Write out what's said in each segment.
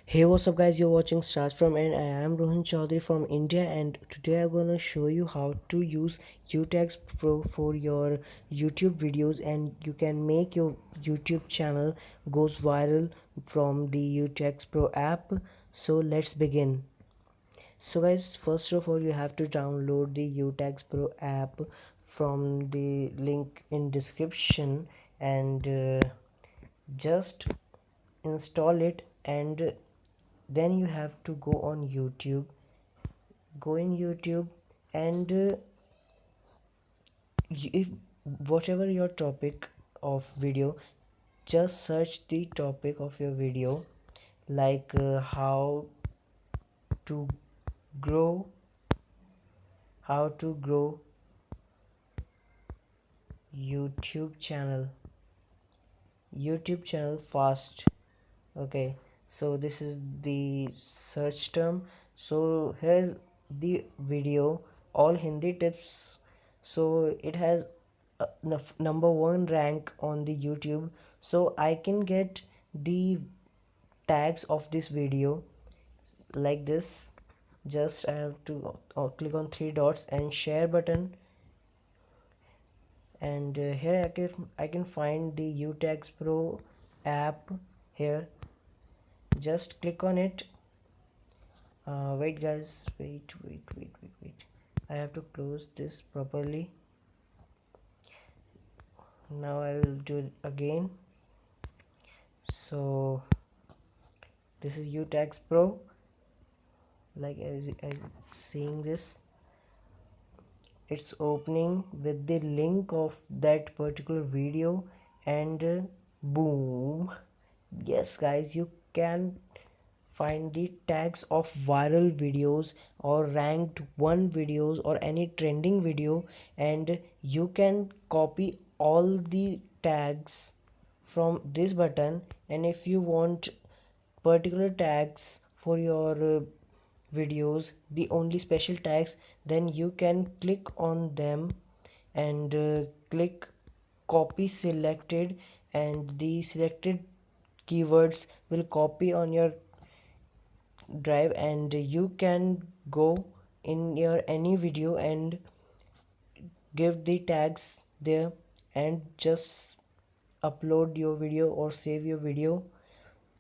Hey, what's up, guys? You're watching Start From End. I am Rohan Chaudhary from India, and today I'm gonna show you how to use UTags Pro for your YouTube videos, and you can make your YouTube channel goes viral from the UTags Pro app. So let's begin. So, guys, first of all, you have to download the UTags Pro app from the link in description, and just install it, and then you have to go in YouTube, and if whatever your topic of video, just search the topic of your video, like to grow how to grow youtube channel youtube channel fast. Okay, so this is the search term. So here's the video, all Hindi tips. So it has number one rank on the YouTube. So I can get the tags of this video like this. Just I have to click on three dots and share button, and here I can find the UTags Pro app here. Just click on it. Wait, guys, wait. I have to close this properly. Now I will do it again. So this is UTags Pro. Like as seeing this, it's opening with the link of that particular video, and boom, yes, guys, you can find the tags of viral videos or ranked one videos or any trending video, and you can copy all the tags from this button. And if you want particular tags for your videos, the only special tags, then you can click on them, and click copy selected, and the selected keywords will copy on your drive, and you can go in your any video and give the tags there, and just upload your video or save your video,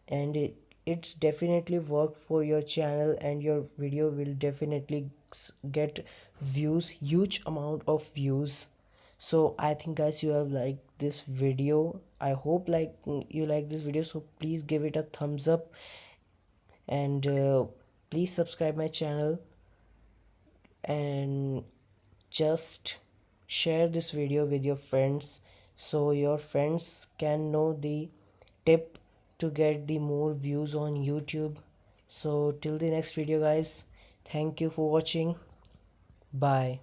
and it's definitely work for your channel, and your video will definitely get views, huge amount of views. So I think, guys, you have liked this video. I hope you like this video, so please give it a thumbs up, and please subscribe my channel, and just share this video with your friends, so your friends can know the tip to get the more views on YouTube. So till the next video, guys, thank you for watching. Bye.